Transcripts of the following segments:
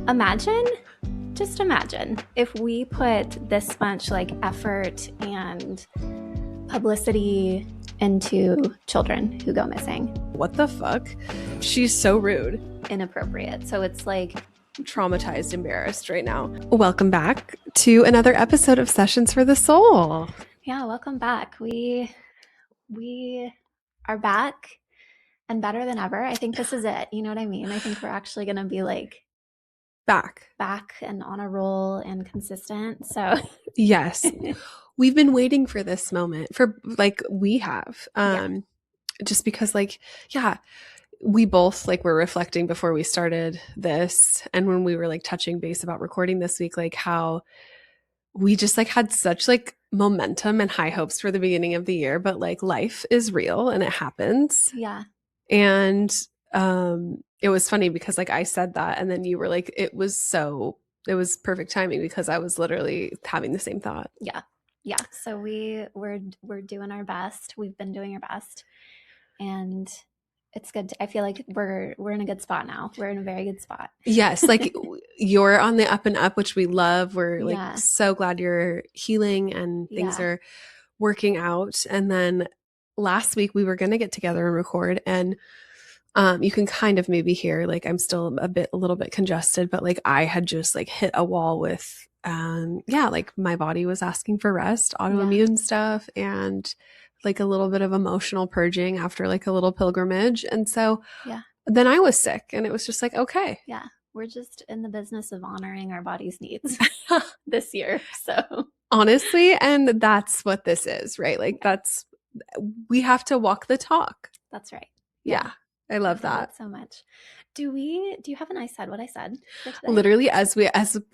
Imagine, just imagine if we put this much like effort and publicity into children who go missing. What the fuck? She's so rude. Inappropriate. So it's like Traumatized, embarrassed right now. Welcome back to another episode of Sessions for the Soul. Yeah, welcome back. We are back and better than ever. I think this is it. You know what I mean? I think we're actually going to be like back and on a roll and consistent. So yes, we've been waiting for this moment for we have just because we both were reflecting before we started this, and when we were touching base about recording this week, how we just had such momentum and high hopes for the beginning of the year, but life is real and it happens. Yeah. And it was funny because I said that, and then you were it was perfect timing because I was literally having the same thought. Yeah. So we're doing our best. We've been doing our best, and it's good. I feel like we're in a good spot now. We're in a very good spot. Yes, you're on the up and up, which we love. We're so glad you're healing and things are working out. And then last week we were going to get together and record, and you can kind of maybe hear I'm still a little bit congested, but I had just hit a wall with my body was asking for rest, autoimmune stuff, and a little bit of emotional purging after a little pilgrimage. And so then I was sick, and it was just okay. Yeah. We're just in the business of honoring our body's needs this year. So honestly, and that's what this is, right? We have to walk the talk. That's right. Yeah. I love that so much. Do you have an I said what I said for today? Literally, as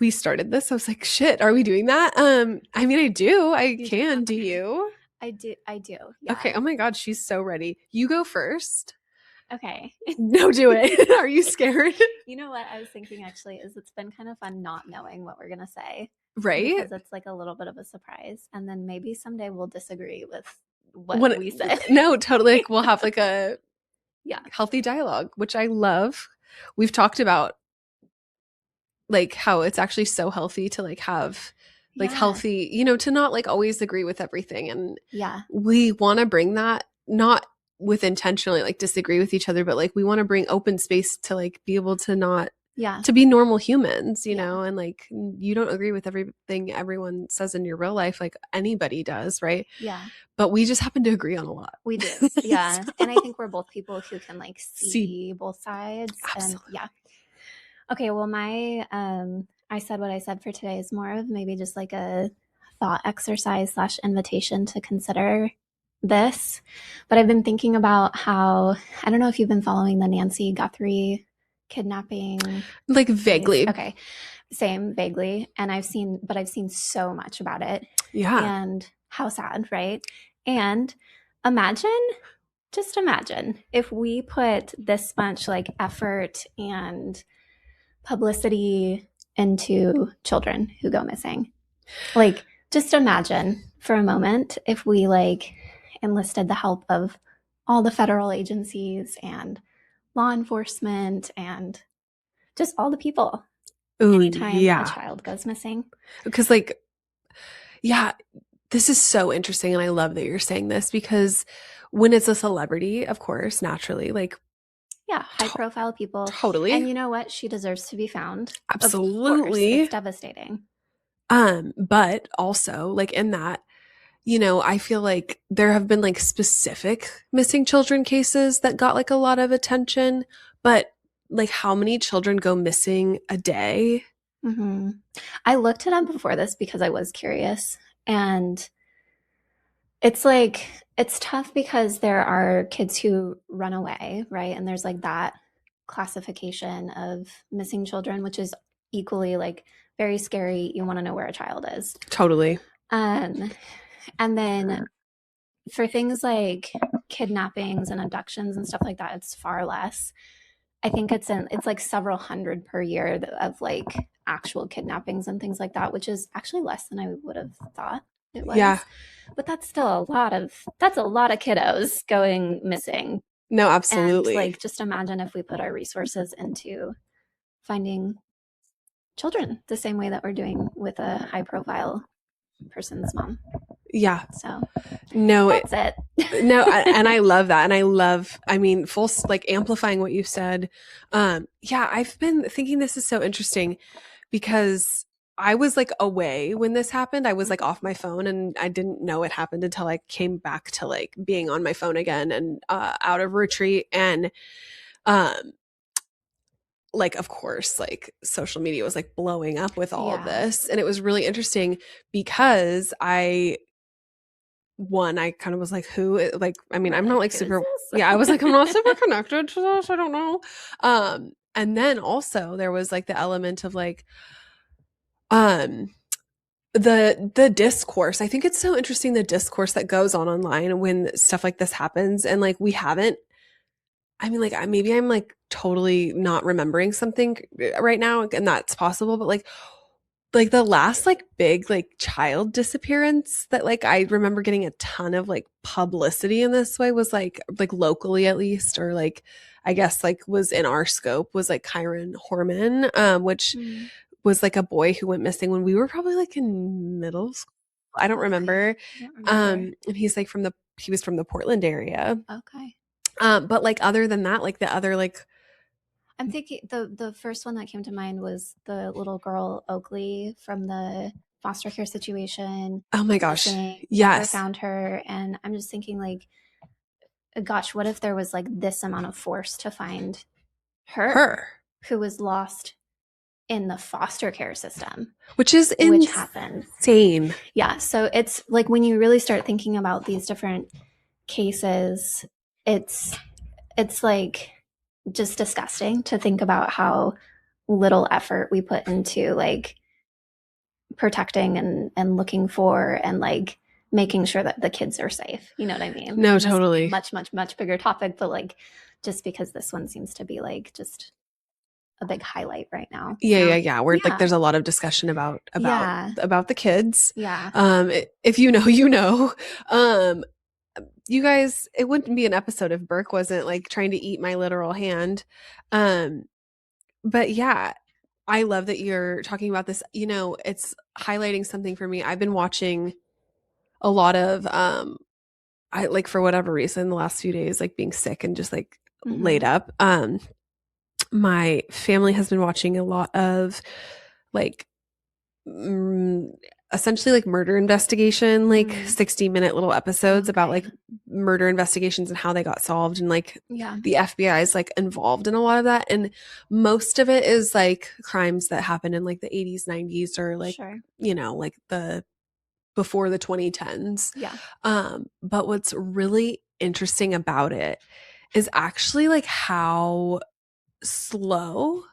we started this, I was like, shit, are we doing that? I mean, I do. I can. Do you? I do. Yeah. Okay. Oh my God. She's so ready. You go first. Okay. No, do it. Are you scared? You know what I was thinking actually is it's been kind of fun not knowing what we're going to say. Right. Because it's a little bit of a surprise. And then maybe someday we'll disagree with what we said. No, totally. We'll have a healthy dialogue, which I love. We've talked about how it's actually so healthy to have healthy, to not always agree with everything. And we want to bring that, not with intentionally disagree with each other, but we want to bring open space to be able to not to be normal humans, you know, and you don't agree with everything everyone says in your real life, anybody does, right? Yeah. But we just happen to agree on a lot. We do. Yeah. And I think we're both people who can see both sides. Absolutely. And okay, well, my I said what I said for today is more of maybe just a thought exercise / invitation to consider this. But I've been thinking about how, I don't know if you've been following the Nancy Guthrie kidnapping. Vaguely. Okay. Same, vaguely. And I've seen so much about it. Yeah. And how sad, right? And just imagine if we put this much effort and publicity into children who go missing. Just imagine for a moment if we enlisted the help of all the federal agencies and law enforcement and just all the people. Ooh, anytime a child goes missing. Because this is so interesting, and I love that you're saying this, because when it's a celebrity, of course, naturally, high profile people. Totally. And you know what? She deserves to be found. Absolutely. It's devastating. But also in that, I feel there have been specific missing children cases that got a lot of attention, but how many children go missing a day? Mm-hmm. I looked it up before this because I was curious, and it's it's tough because there are kids who run away, right? And there's that classification of missing children, which is equally very scary. You want to know where a child is. Totally. And then for things like kidnappings and abductions and stuff like that, it's far less. I think it's several hundred per year of actual kidnappings and things like that, which is actually less than I would have thought it was. Yeah. But that's still a lot of kiddos going missing. No, absolutely. And just imagine if we put our resources into finding children the same way that we're doing with a high profile person's mom. Yeah. So no, that's it. No, and I love that. And I mean, full, like, amplifying what you said. Yeah, I've been thinking this is so interesting because I was like away when this happened. I was like off my phone and I didn't know it happened until I came back to like being on my phone again and out of retreat. And like, of course, like social media was like blowing up with all of this. And it was really interesting because I kind of was like, who, like, I mean, I'm not like super, I was like, I'm not super connected to this. I don't know. And then also there was like the element of like, the discourse. I think it's so interesting, the discourse that goes on online when stuff like this happens. And like, I mean, like, maybe I'm like totally not remembering something right now, and that's possible, but like the last like big like child disappearance that like I remember getting a ton of like publicity in this way was like locally at least, or like I guess like was in our scope, was like Kyron Horman, which was like a boy who went missing when we were probably like in middle school. I don't remember. And he's like he was from the Portland area. Okay. But like other than that, like the other like, I'm thinking the first one that came to mind was the little girl Oakley from the foster care situation. Oh my gosh. Yes. Never found her. And I'm just thinking like, gosh, what if there was like this amount of force to find her. Who was lost in the foster care system, which happened. Insane. Yeah. So it's like when you really start thinking about these different cases, it's like just disgusting to think about how little effort we put into like protecting and looking for and like making sure that the kids are safe. You know what I mean? No, totally. Much bigger topic, but like just because this one seems to be like just a big highlight right now. Yeah. Where like there's a lot of discussion about the kids. Yeah. If you know, you know. You guys, it wouldn't be an episode if Burke wasn't like trying to eat my literal hand. But yeah, I love that you're talking about this. You know, it's highlighting something for me. I've been watching a lot of I like, for whatever reason, the last few days, like being sick and just like laid up. My family has been watching a lot of like essentially like murder investigation, like 60-minute little episodes about like murder investigations and how they got solved, and like the FBI is like involved in a lot of that, and most of it is like crimes that happened in like the 80s, 90s, or like you know, like the before the 2010s. But what's really interesting about it is actually like how slow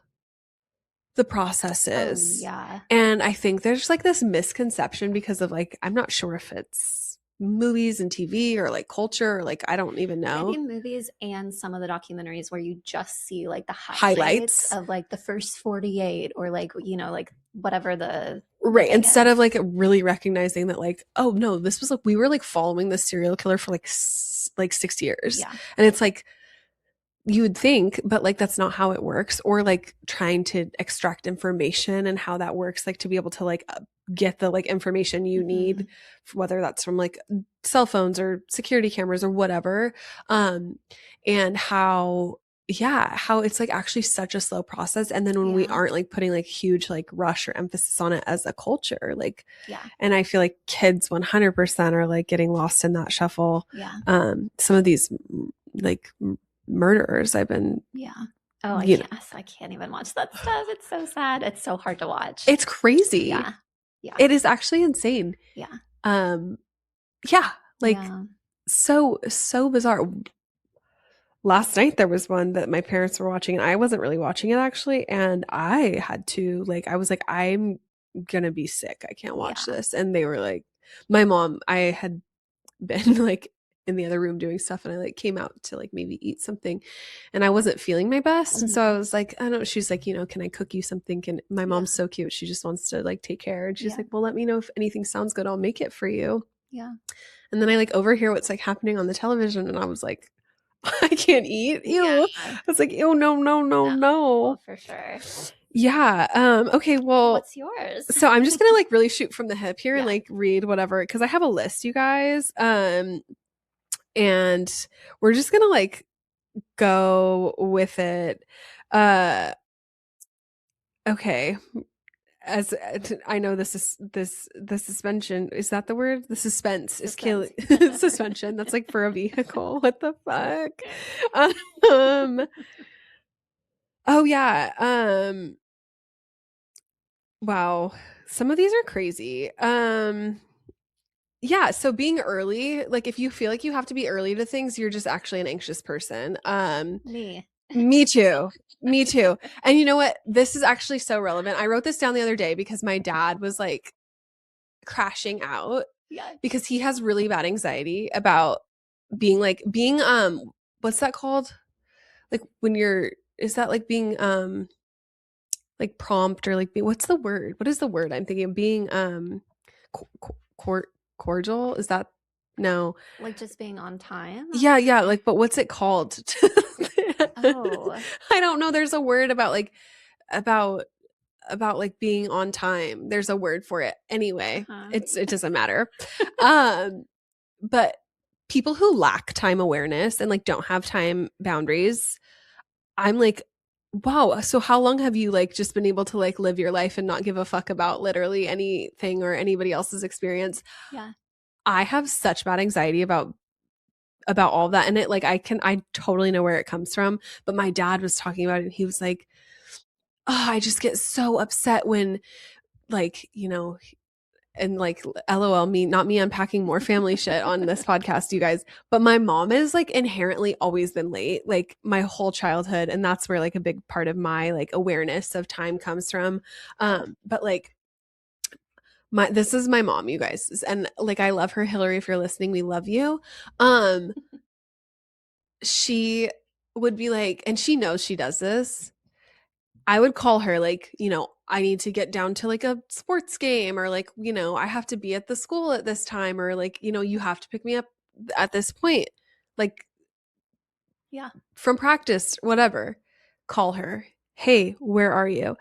the process is. And I think there's like this misconception because of like, I'm not sure if it's movies and TV or like culture, or like I don't even know. I think movies and some of the documentaries where you just see like the highlights of like the first 48 or like, you know, like whatever the instead of like really recognizing that like, oh no, this was like, we were like following the serial killer for like 6 years. And it's like, you would think, but like that's not how it works. Or like trying to extract information and how that works, like to be able to like get the like information you need, whether that's from like cell phones or security cameras or whatever. And how it's like actually such a slow process. And then when we aren't like putting like huge like rush or emphasis on it as a culture, like, and I feel like kids 100% are like getting lost in that shuffle. Some of these like murderers I've been I can't even watch that stuff. It's so sad. It's so hard to watch. It's crazy. It is actually insane. So bizarre. Last night there was one that my parents were watching and I wasn't really watching it actually, and I had to like, I was like, I'm gonna be sick, I can't watch this. And they were like, my mom, I had been like in the other room doing stuff, and I like came out to like maybe eat something, and I wasn't feeling my best. And so I was like, I don't know, she's like, you know, can I cook you something? My mom's so cute, she just wants to like take care, and she's like, well, let me know if anything sounds good, I'll make it for you. And then I like overhear what's like happening on the television, and I was like, I can't eat. Ew. I was like, ew, no. Well, for sure. Yeah. Okay. Well, what's yours? So I'm just gonna like really shoot from the hip here and Yeah. like read whatever because I have a list, you guys. And we're just gonna like go with it. Okay. As I know, the suspension, is that the word? The suspense is killing. Suspension. That's like for a vehicle. What the fuck? Um. Oh yeah. Wow. Some of these are crazy. Yeah, so being early, like if you feel like you have to be early to things, you're just actually an anxious person. Me too. Me too. And you know what? This is actually so relevant. I wrote this down the other day because my dad was like crashing out because he has really bad anxiety about being what's that called? Like when you're is that like being like prompt or like what's the word? What is the word I'm thinking of? Being cordial? Is that no? Like just being on time? Yeah, like but what's it called? Oh. I don't know. There's a word about about like being on time. There's a word for it. Anyway, it doesn't matter. But people who lack time awareness and like don't have time boundaries, I'm like, wow, so how long have you like just been able to like live your life and not give a fuck about literally anything or anybody else's experience? Yeah. I have such bad anxiety about all that, and it like I totally know where it comes from, but my dad was talking about it and he was like, oh, I just get so upset when like, you know, and like lol me not me unpacking more family shit on this podcast, you guys, but my mom is like inherently always been late like my whole childhood, and that's where like a big part of my like awareness of time comes from. But like this is my mom, you guys, and like I love her. Hillary, if you're listening, we love you. She would be like, and she knows she does this, I would call her like, you know, I need to get down to like a sports game, or like, you know, I have to be at the school at this time, or like, you know, you have to pick me up at this point, like, yeah, from practice, whatever. Call her. Hey, where are you?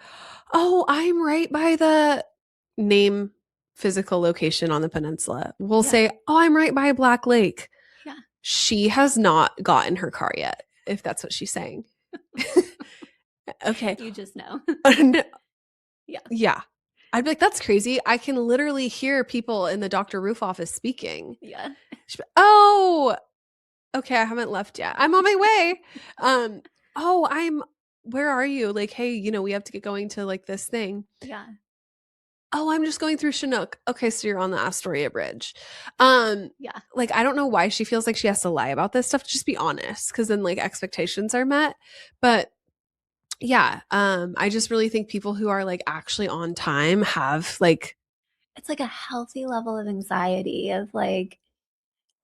Oh, I'm right by the name physical location on the peninsula. We'll say, oh, I'm right by Black Lake. Yeah. She has not gotten her car yet, if that's what she's saying. Okay. You just know. No. Yeah. Yeah. I'd be like, that's crazy. I can literally hear people in the Dr. Roof office speaking. Yeah. Oh, okay. I haven't left yet. I'm on my way. Where are you? Like, hey, you know, we have to get going to like this thing. Yeah. Oh, I'm just going through Chinook. Okay, so you're on the Astoria Bridge. Yeah. Like, I don't know why she feels like she has to lie about this stuff. Just be honest, because then like expectations are met. But yeah, I just really think people who are like actually on time have like, it's like a healthy level of anxiety of like,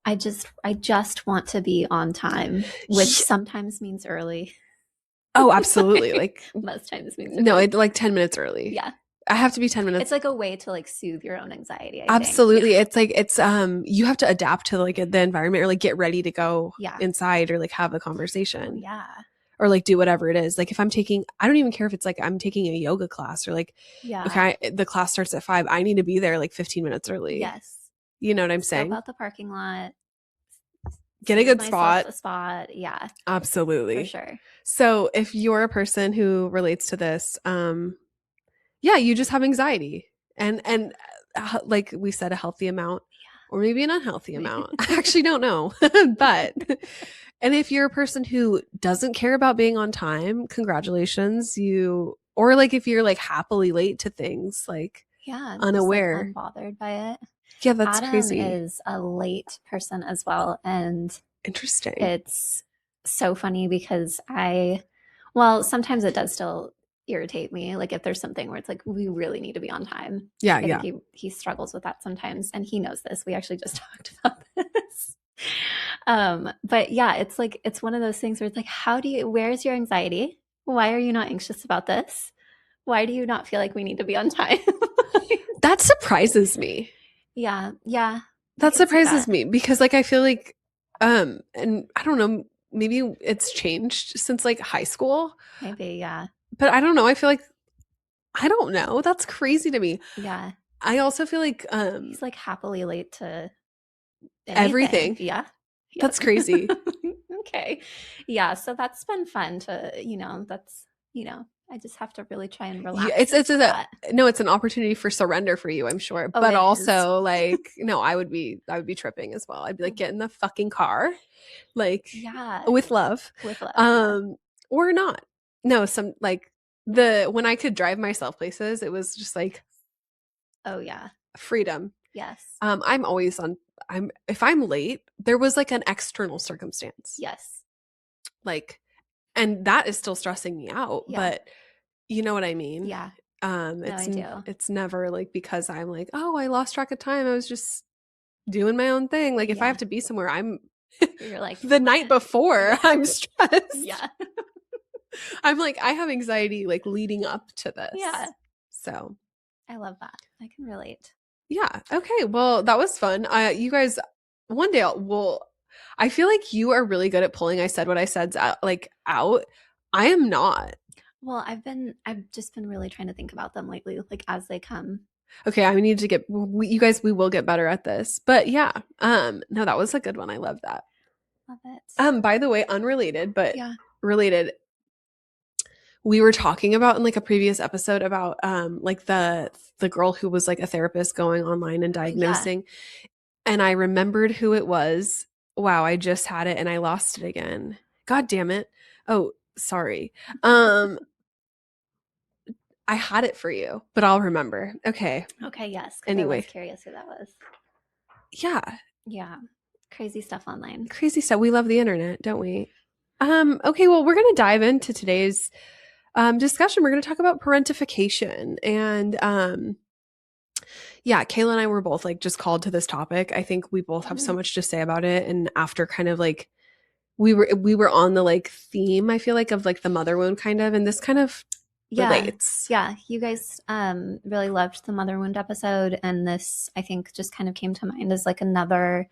I just want to be on time, which sometimes means early. Oh, absolutely. Like most times means early. No, it like 10 minutes early. Yeah. I have to be 10 minutes. It's like a way to like soothe your own anxiety. Absolutely. It's like, you have to adapt to like the environment or like get ready to go inside or like have a conversation. Oh, yeah. Or like do whatever it is. Like if I'm taking, I don't even care if it's like I'm taking a yoga class or like, okay, the class starts at 5. I need to be there like 15 minutes early. Yes. You know what I'm saying? Scope out the parking lot. Get a good spot. A spot. Yeah. Absolutely. For sure. So if you're a person who relates to this, yeah, you just have anxiety and like we said, a healthy amount or maybe an unhealthy amount. I actually don't know. But, and if you're a person who doesn't care about being on time, congratulations. Or like if you're like happily late to things, like unaware, just, like, unbothered by it. Yeah, that's Adam crazy. is a late person as well. And interesting. It's so funny because sometimes it does still irritate me. Like if there's something where it's like, we really need to be on time. Yeah. I think he struggles with that sometimes. And he knows this. We actually just talked about this. But yeah, it's like, it's one of those things where it's like, where's your anxiety? Why are you not anxious about this? Why do you not feel like we need to be on time? That surprises me. Yeah. Yeah. That surprises me because like, I feel like, and I don't know, maybe it's changed since like high school. Maybe. Yeah. But I don't know. I feel like I don't know. That's crazy to me. Yeah. I also feel like he's like happily late to anything. everything. Yeah. That's crazy. Okay. Yeah. So that's been fun to, that's, I just have to really try and Yeah, relax into that. no, it's an opportunity for surrender for you, I'm sure. Oh, But it is. also like, no, I would be tripping as well. I'd be like, get in the fucking car, like, Yeah. with love. With love. Yeah. Or not. No, some like when I could drive myself places, it was just like, Oh, yeah. freedom. Yes. I'm always on. If I'm late, there was like an external circumstance. Yes. Like, and that is still stressing me out. Yeah. But you know what I mean? Yeah. No, I do. It's never like because I'm like, oh, I lost track of time. I was just doing my own thing. Like if I have to be somewhere, you're like the night before, yeah. I'm stressed. Yeah. I'm like, I have anxiety like leading up to this. Yeah. So I love that. I can relate. Yeah. Okay. Well, that was fun. You guys, one day I feel like you are really good at pulling I said what I said out. I am not. Well, I've just been really trying to think about them lately, like as they come. Okay. I need to we will get better at this. But yeah. No, that was a good one. I love that. Love it. By the way, unrelated, but yeah. related. We were talking about in like a previous episode about like the girl who was like a therapist going online and diagnosing. Yeah. And I remembered who it was. Wow, I just had it and I lost it again. God damn it. Oh, sorry. I had it for you, but I'll remember. Okay. Okay, yes. Anyway. I was curious who that was. Yeah. Yeah. Crazy stuff online. Crazy stuff. We love the internet, don't we? Okay, well, we're going to dive into today's discussion. We're going to talk about parentification. And yeah, Kayla and I were both like just called to this topic. I think we both have so much to say about it. And after kind of like we were on the like theme, I feel like, of like the mother wound kind of, and this kind of relates. Yeah. You guys really loved the mother wound episode. And this, I think, just kind of came to mind as like another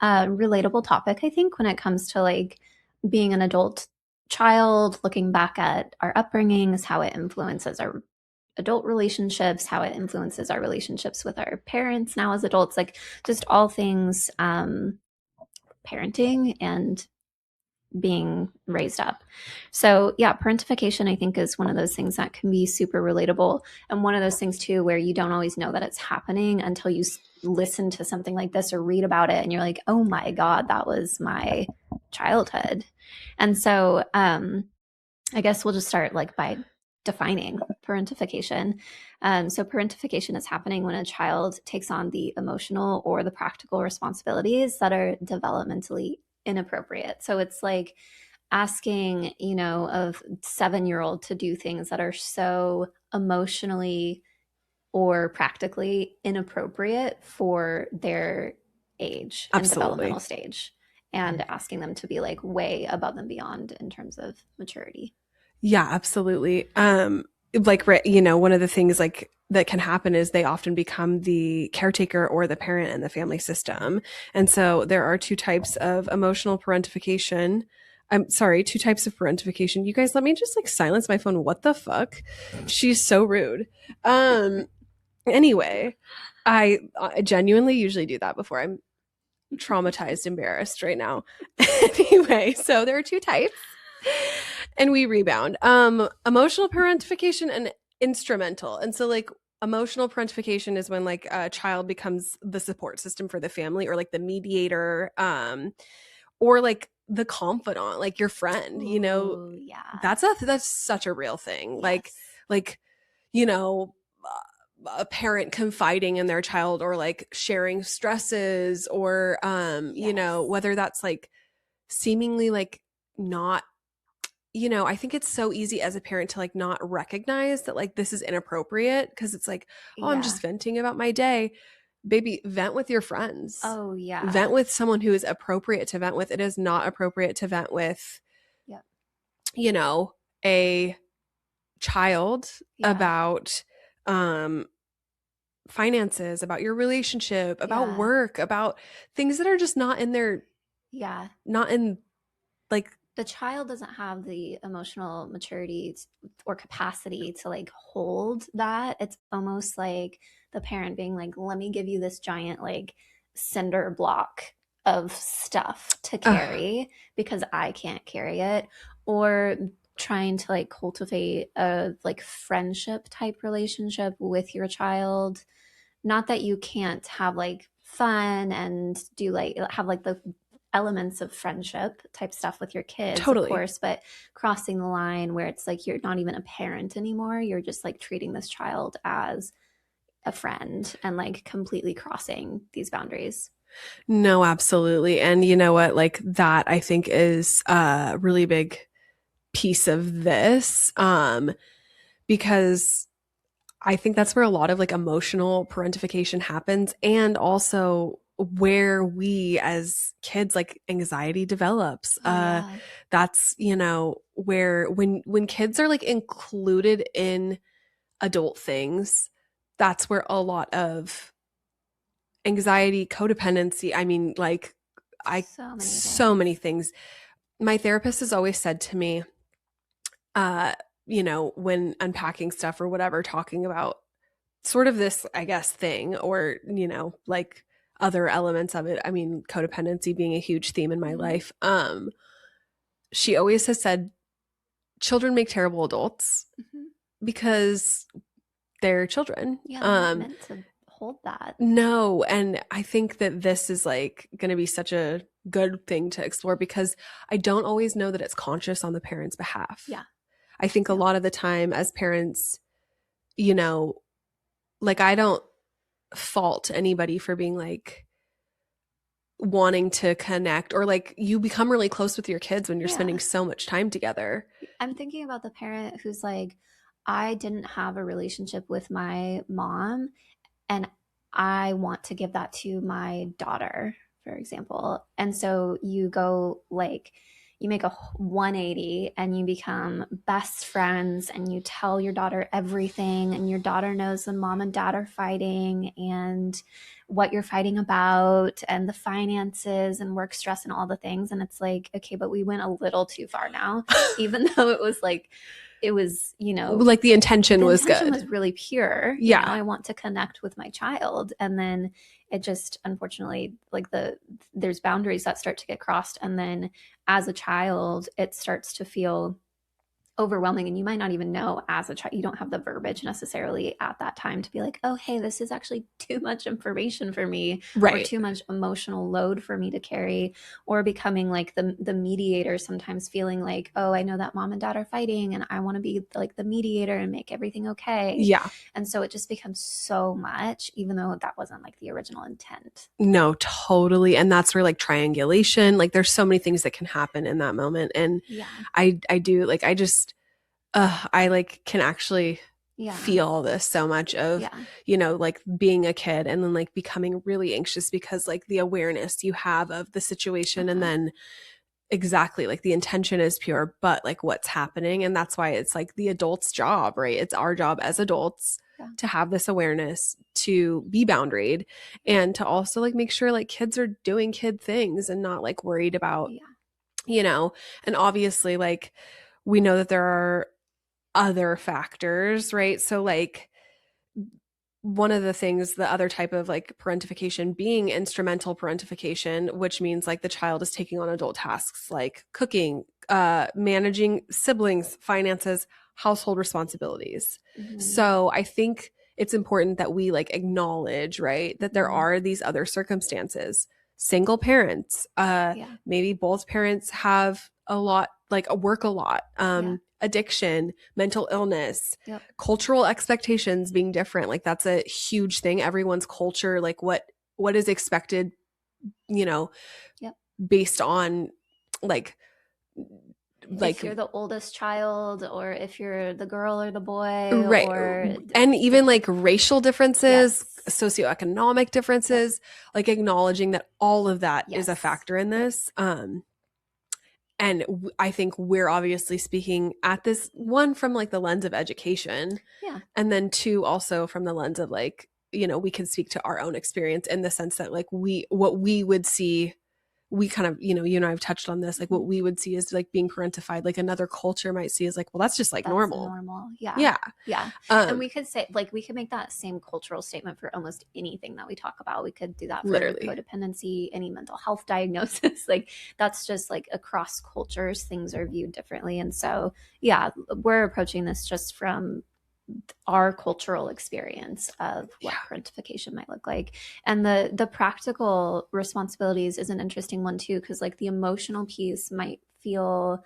relatable topic, I think, when it comes to like being an adult child, looking back at our upbringings, how it influences our adult relationships, how it influences our relationships with our parents now as adults, like just all things parenting and being raised up. So yeah, parentification, I think, is one of those things that can be super relatable, and one of those things too where you don't always know that it's happening until you listen to something like this or read about it and you're like, oh my god, that was my childhood. And so I guess we'll just start like by defining parentification. So parentification is happening when a child takes on the emotional or the practical responsibilities that are developmentally inappropriate. So it's like asking, a 7-year-old to do things that are so emotionally or practically inappropriate for their age and developmental stage, and asking them to be like way above and beyond in terms of maturity. Yeah, absolutely. Like, one of the things like that can happen is they often become the caretaker or the parent in the family system. And so there are two types of emotional parentification. Two types of parentification. You guys, let me just like silence my phone. What the fuck? She's so rude. Anyway, I genuinely usually do that before I'm traumatized, embarrassed right now. Anyway, so there are two types. And we rebound. Emotional parentification and instrumental. And so like emotional parentification is when like a child becomes the support system for the family, or like the mediator, or like the confidant, like your friend. Ooh, yeah. That's such a real thing. Yes. Like a parent confiding in their child, or like sharing stresses, or yes. Whether that's like seemingly like not, I think it's so easy as a parent to like not recognize that like this is inappropriate, because it's like, oh, yeah, I'm just venting about my day. Baby, vent with your friends. Oh yeah. Vent with someone who is appropriate to vent with. It is not appropriate to vent with, a child about finances, about your relationship, about work, about things that are just not in their, not in like the child doesn't have the emotional maturity or capacity to like hold that. It's almost like the parent being like, let me give you this giant like cinder block of stuff to carry because I can't carry it, or trying to like cultivate a like friendship type relationship with your child. Not that you can't have like fun and do like have like the elements of friendship type stuff with your kids, Totally. of course, but crossing the line where it's like you're not even a parent anymore. You're just like treating this child as a friend and like completely crossing these boundaries. No, absolutely. And you know what? Like that, I think is a really big piece of this, because I think that's where a lot of like emotional parentification happens, and also where we as kids like anxiety develops. That's, you know, where when kids are like included in adult things, that's where a lot of anxiety, codependency, I mean, like so many things. My therapist has always said to me, you know, when unpacking stuff or whatever, talking about sort of this, I guess, thing, or, you know, like other elements of it. I mean, codependency being a huge theme in my life. She always has said, children make terrible adults because they're children. Yeah, they're not meant to hold that. No. And I think that this is like going to be such a good thing to explore, because I don't always know that it's conscious on the parent's behalf. Yeah. I think a lot of the time as parents, you know, like I don't fault anybody for being like wanting to connect, or like you become really close with your kids when you're spending so much time together. I'm thinking about the parent who's like, I didn't have a relationship with my mom and I want to give that to my daughter, for example. And so you go like, you make a 180 and you become best friends and you tell your daughter everything, and your daughter knows when mom and dad are fighting and what you're fighting about and the finances and work stress and all the things. And it's like, okay, but we went a little too far now, even though it was like, it was, you know, like the intention was good. The intention was really pure. Yeah. You know, I want to connect with my child. And then it just, unfortunately, like there's boundaries that start to get crossed. And then as a child, it starts to feel overwhelming, and you might not even know as a child, you don't have the verbiage necessarily at that time to be like, oh, hey, this is actually too much information for me, or too much emotional load for me to carry, or becoming like the mediator, sometimes feeling like, oh, I know that mom and dad are fighting and I want to be like the mediator and make everything okay. Yeah. And so it just becomes so much, even though that wasn't like the original intent. No, totally. And that's where like triangulation, like there's so many things that can happen in that moment. And I do like, I like can actually feel this so much of, you know, like being a kid and then like becoming really anxious because like the awareness you have of the situation, and then exactly like the intention is pure, but like what's happening. And that's why it's like the adult's job, right? It's our job as adults to have this awareness, to be boundaried, and to also like make sure like kids are doing kid things and not like worried about, you know. And obviously like we know that there are other factors, right? So like one of the things, the other type of like parentification being instrumental parentification, which means like the child is taking on adult tasks like cooking, managing siblings, finances, household responsibilities. So I think it's important that we like acknowledge, right, that there are these other circumstances. Single parents, maybe both parents have a lot, like work a lot, addiction, mental illness, cultural expectations being different. Like that's a huge thing. Everyone's culture, like what is expected, you know, based on like if you're the oldest child, or if you're the girl or the boy, right? Or and even like racial differences, socioeconomic differences, like acknowledging that all of that is a factor in this. And I think we're obviously speaking at this, one, from like the lens of education. And then two, also from the lens of like, you know, we can speak to our own experience in the sense that like what we would see we kind of, you and I have touched on this, like what we would see as like being parentified, like another culture might see as like, well, that's just like normal. Yeah. And we could say, like, we could make that same cultural statement for almost anything that we talk about. We could do that for literally codependency, any mental health diagnosis. Like, that's just like across cultures, things are viewed differently. And so, yeah, we're approaching this just from our cultural experience of what parentification might look like. And the practical responsibilities is an interesting one too, because like the emotional piece might feel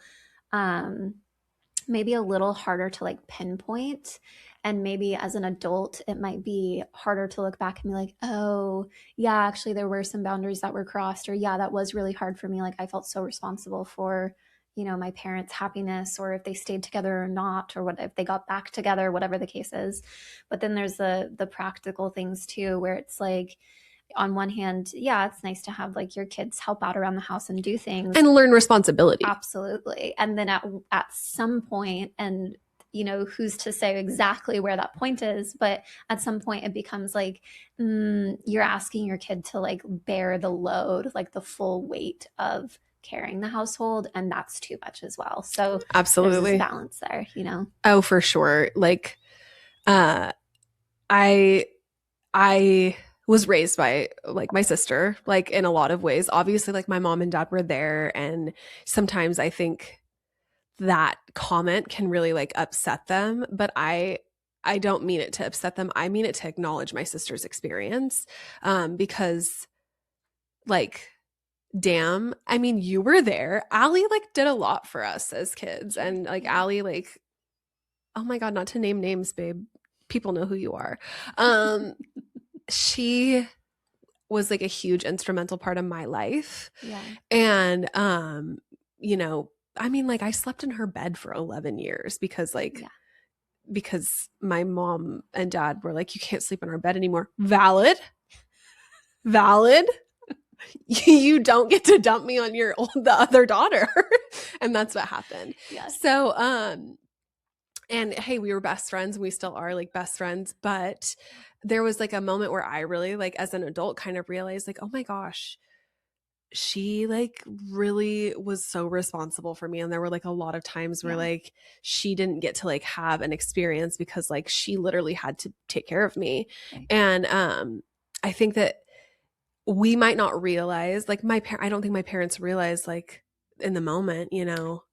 maybe a little harder to like pinpoint. And maybe as an adult, it might be harder to look back and be like, oh, yeah, actually there were some boundaries that were crossed, or yeah, that was really hard for me. Like I felt so responsible for, my parents' happiness, or if they stayed together or not, or what if they got back together, whatever the case is. But then there's the practical things too, where it's like, on one hand, yeah, it's nice to have like your kids help out around the house and do things and learn responsibility. Absolutely. And then at some point, and who's to say exactly where that point is, but at some point it becomes like you're asking your kid to like bear the load, like the full weight of carrying the household, and that's too much as well. So absolutely, there's this balance there, Oh, for sure. Like I was raised by like my sister, like in a lot of ways. Obviously, like my mom and dad were there, and sometimes I think that comment can really like upset them, but I don't mean it to upset them. I mean it to acknowledge my sister's experience, because like, damn, I mean, you were there. Allie like did a lot for us as kids, and like Allie, like, oh my God, not to name names, babe. People know who you are. She was like a huge instrumental part of my life. Yeah. And, I mean, like I slept in her bed for 11 years because because my mom and dad were like, you can't sleep in our bed anymore. Valid. You don't get to dump me on the other daughter. And that's what happened. Yeah. So, and hey, we were best friends, and we still are like best friends. But there was like a moment where I really like as an adult kind of realized like, oh my gosh, she like really was so responsible for me. And there were like a lot of times where like she didn't get to like have an experience because like she literally had to take care of me. Okay. And I think that we might not realize, like I don't think my parents realized like in the moment,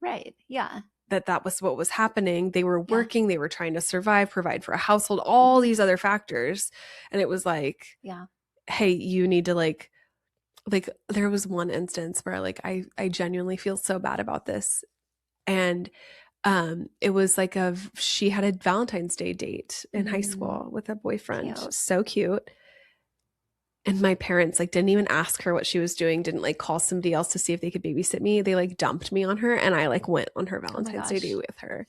Right. Yeah. That was what was happening. They were working, they were trying to survive, provide for a household, all these other factors. And it was like, hey, you need to like there was one instance where like I genuinely feel so bad about this. And it was like she had a Valentine's Day date in high school with a boyfriend. Cute. So cute. And my parents like didn't even ask her what she was doing, didn't like call somebody else to see if they could babysit me. They like dumped me on her, and I like went on her Valentine's Day date with her.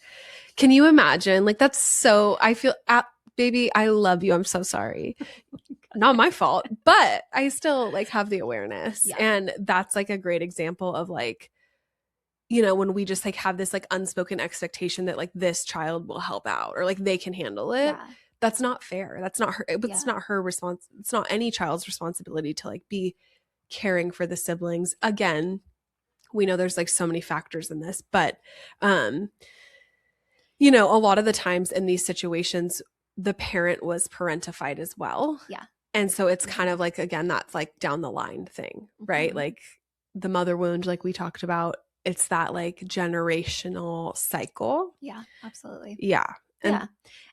Can you imagine? Like that's so, I feel, baby, I love you. I'm so sorry. Not my fault, but I still like have the awareness. Yeah. And that's like a great example of like, when we just like have this like unspoken expectation that like this child will help out or like they can handle it. Yeah. That's not fair. That's not her. It's not her response. It's not any child's responsibility to like be caring for the siblings. Again, we know there's like so many factors in this, but, a lot of the times in these situations, the parent was parentified as well. Yeah. And so it's kind of like, again, that's like down the line thing, right? Mm-hmm. Like the mother wound, like we talked about, it's that like generational cycle. Yeah, absolutely. Yeah.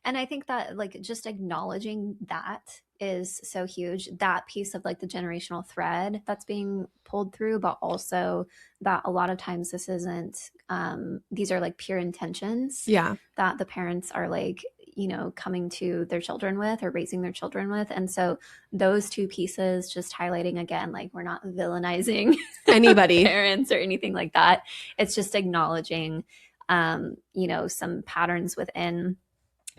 And I think that like just acknowledging that is so huge, that piece of like the generational thread that's being pulled through, but also that a lot of times this isn't, these are like pure intentions that the parents are like, coming to their children with or raising their children with. And so those two pieces, just highlighting again, like we're not villainizing anybody, parents or anything like that. It's just acknowledging some patterns within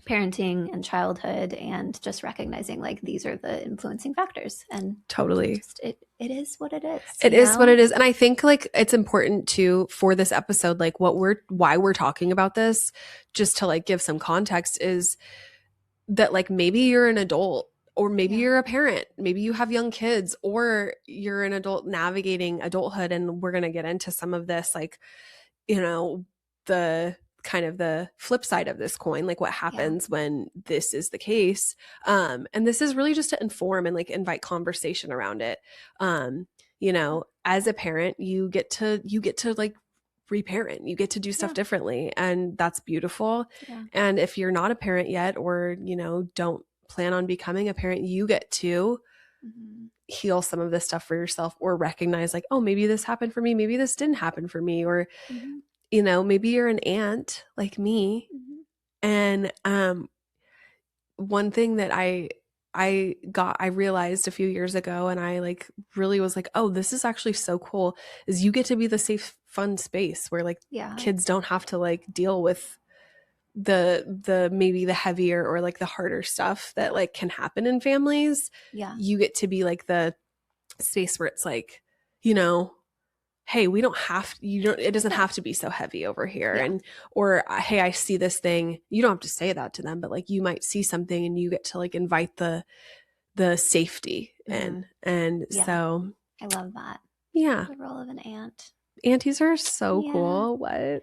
parenting and childhood, and just recognizing like these are the influencing factors. And totally, it is what it is. It is what it is. And I think like it's important too for this episode, like why we're talking about this, just to like give some context, is that like maybe you're an adult or maybe you're a parent, maybe you have young kids, or you're an adult navigating adulthood. And we're going to get into some of this, like, the kind of the flip side of this coin, like what happens when this is the case. And this is really just to inform and like invite conversation around it. As a parent, you get to like reparent, you get to do stuff differently, and that's beautiful. And if you're not a parent yet, or don't plan on becoming a parent, you get to heal some of this stuff for yourself, or recognize like, oh, maybe this happened for me, maybe this didn't happen for me, or maybe you're an aunt like me. And one thing that I realized a few years ago, and I like really was like, oh, this is actually so cool, is you get to be the safe, fun space where like kids don't have to like deal with the maybe the heavier or like the harder stuff that like can happen in families. You get to be like the space where it's like, hey, we don't have, it doesn't have to be so heavy over here. And, or, hey, I see this thing. You don't have to say that to them, but like you might see something and you get to like invite the safety in. And so I love that. Yeah. The role of an aunt. Aunties are so cool. What?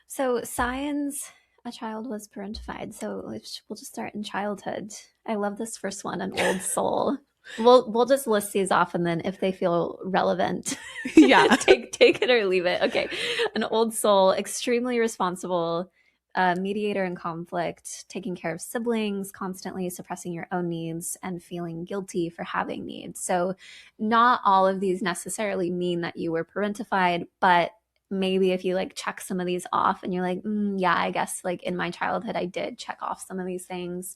So signs a child was parentified. So we'll just start in childhood. I love this first one, an old soul. We'll just list these off, and then if they feel relevant, take it or leave it. Okay. An old soul, extremely responsible, mediator in conflict, taking care of siblings, constantly suppressing your own needs, and feeling guilty for having needs. So not all of these necessarily mean that you were parentified, but maybe if you like check some of these off and you're like, I guess like in my childhood I did check off some of these things,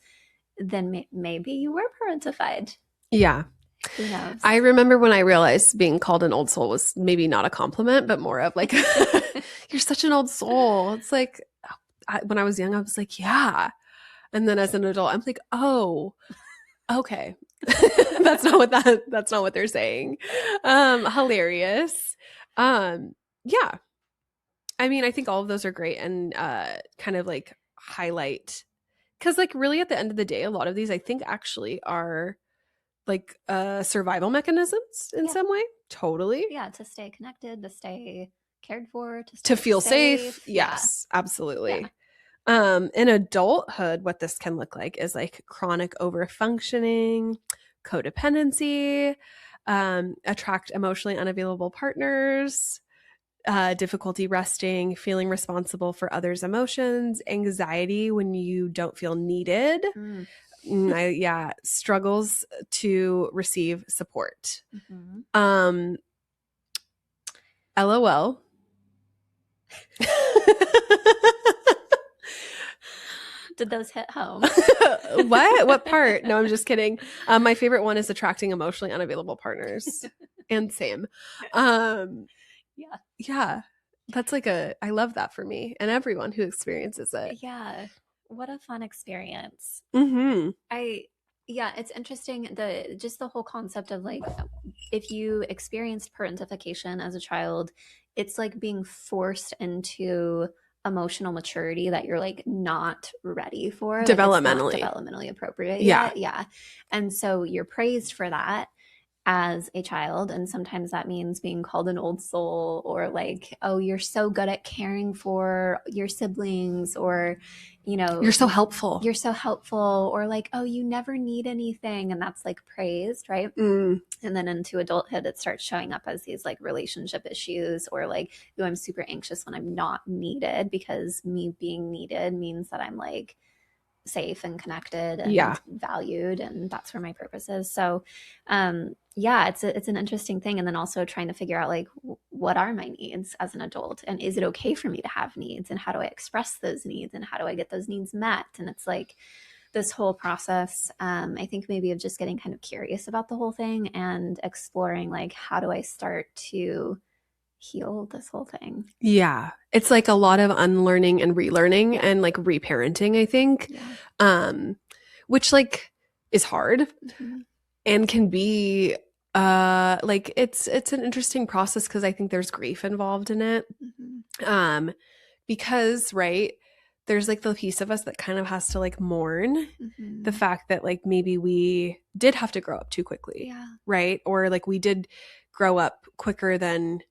then maybe you were parentified. Yeah. Who knows? I remember when I realized being called an old soul was maybe not a compliment, but more of like, you're such an old soul. It's like, when I was young, I was like, yeah. And then as an adult, I'm like, oh, okay. That's not what they're saying. Hilarious. Yeah. I mean, I think all of those are great, and kind of like highlight, because like really at the end of the day, a lot of these I think actually are like survival mechanisms in some way. Totally. Yeah, to stay connected, to stay cared for, to feel safe. Yes, absolutely. In adulthood, what this can look like is like chronic overfunctioning, codependency, attract emotionally unavailable partners, difficulty resting, feeling responsible for others' emotions, anxiety when you don't feel needed. Struggles to receive support. LOL. Did those hit home? What part? No, I'm just kidding. My favorite one is attracting emotionally unavailable partners. And Sam. Yeah. That's like I love that for me and everyone who experiences it. Yeah. What a fun experience. It's interesting, the whole concept of like, if you experienced parentification as a child, it's like being forced into emotional maturity that you're like not ready for. Developmentally. Like, developmentally appropriate yet. Yeah. And so you're praised for that as a child, and sometimes that means being called an old soul, or like, oh, you're so good at caring for your siblings, or you're so helpful, or like, oh, you never need anything, and that's like praised, right? And then into adulthood it starts showing up as these like relationship issues, or like, oh, I'm super anxious when I'm not needed, because me being needed means that I'm like safe and connected and valued, and that's where my purpose is. So it's an interesting thing. And then also trying to figure out like, what are my needs as an adult, and is it okay for me to have needs, and how do I express those needs, and how do I get those needs met? And it's like this whole process, I think maybe of just getting kind of curious about the whole thing and exploring like, how do I start to heal this whole thing? Yeah. It's like a lot of unlearning and relearning and like reparenting, I think. Which like is hard and can be like it's an interesting process, because I think there's grief involved in it. Because right, there's like the piece of us that kind of has to like mourn the fact that like maybe we did have to grow up too quickly. Yeah. Right. Or like we did grow up quicker than,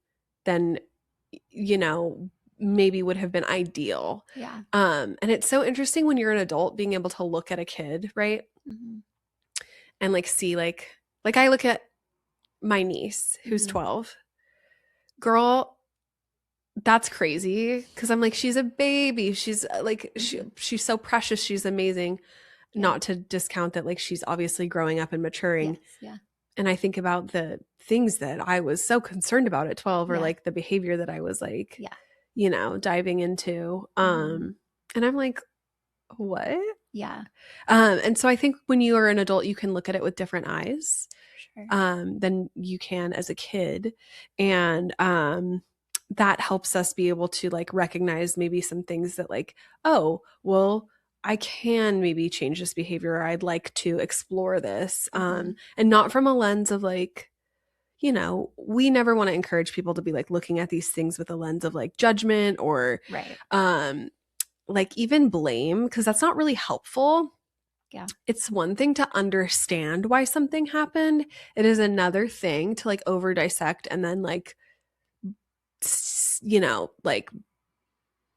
you know, maybe would have been ideal. Yeah. And it's so interesting when you're an adult being able to look at a kid, right? And like see like I look at my niece who's 12. Girl, that's crazy, because I'm like, she's a baby. She's like she's so precious. She's amazing. Yeah. Not to discount that like she's obviously growing up and maturing. Yes, yeah. And I think about the things that I was so concerned about at 12, or like the behavior that I was like, you know, diving into. And I'm like, what? Yeah. And so I think when you are an adult, you can look at it with different eyes than you can as a kid. And that helps us be able to like recognize maybe some things that like, oh, well, I can maybe change this behavior, or I'd like to explore this. And not from a lens of like, you know, we never want to encourage people to be like looking at these things with a lens of like judgment or like even blame, because that's not really helpful. Yeah. It's one thing to understand why something happened. It is another thing to like over dissect and then like, you know, like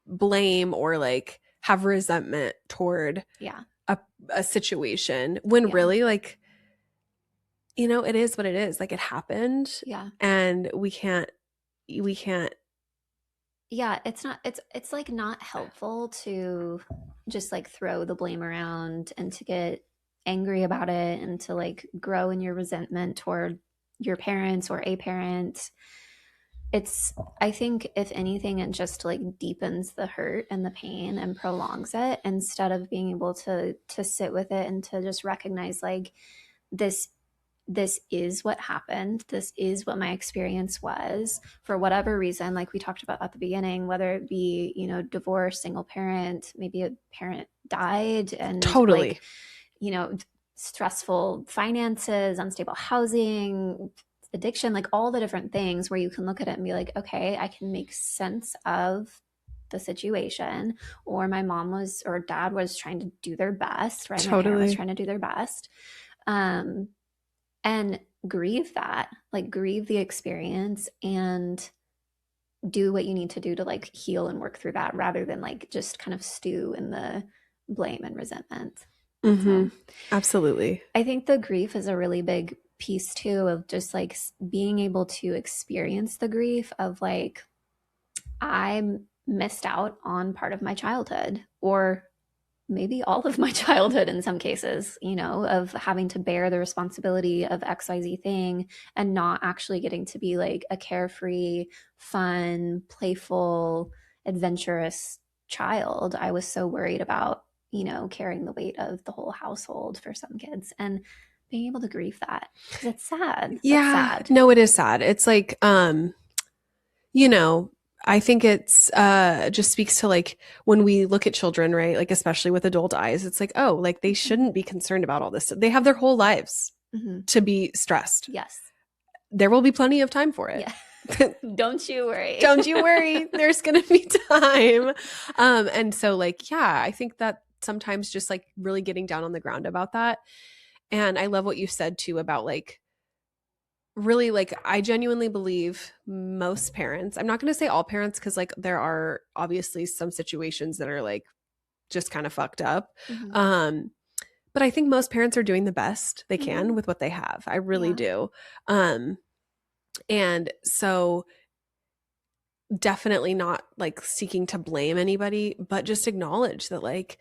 blame or like have resentment toward a situation when really like, you know, it is what it is. Like it happened. Yeah. And we can't. Yeah. It's like not helpful to just like throw the blame around and to get angry about it and to like grow in your resentment toward your parents or a parent. I think if anything, it just like deepens the hurt and the pain and prolongs it, instead of being able to sit with it and to just recognize like this is what happened. This is what my experience was for whatever reason, like we talked about at the beginning, whether it be, you know, divorce, single parent, maybe a parent died, and like, you know, stressful finances, unstable housing, addiction, like all the different things where you can look at it and be like, okay, I can make sense of the situation, or my mom was or dad was trying to do their best, right? My parent was trying to do their best. And grieve that, like grieve the experience and do what you need to do to like heal and work through that, rather than like just kind of stew in the blame and resentment. So, absolutely. I think the grief is a really big piece too, of just like being able to experience the grief of like, I missed out on part of my childhood, or maybe all of my childhood in some cases, you know, of having to bear the responsibility of XYZ thing and not actually getting to be like a carefree, fun, playful, adventurous child. I was so worried about, you know, carrying the weight of the whole household for some kids, and being able to grieve that, because it's sad. Yeah. That's sad. No, it is sad. It's like, you know, I think it's just speaks to like when we look at children, right? Like especially with adult eyes, it's like, oh, like they shouldn't be concerned about all this. They have their whole lives to be stressed. Yes. There will be plenty of time for it. Yeah. Don't you worry. Don't you worry. There's going to be time. And so like, yeah, I think that sometimes just like really getting down on the ground about that. And I love what you said too about like, really, like, I genuinely believe most parents, I'm not going to say all parents, because like there are obviously some situations that are like just kind of fucked up. But I think most parents are doing the best they can with what they have. I really do. And so definitely not like seeking to blame anybody, but just acknowledge that like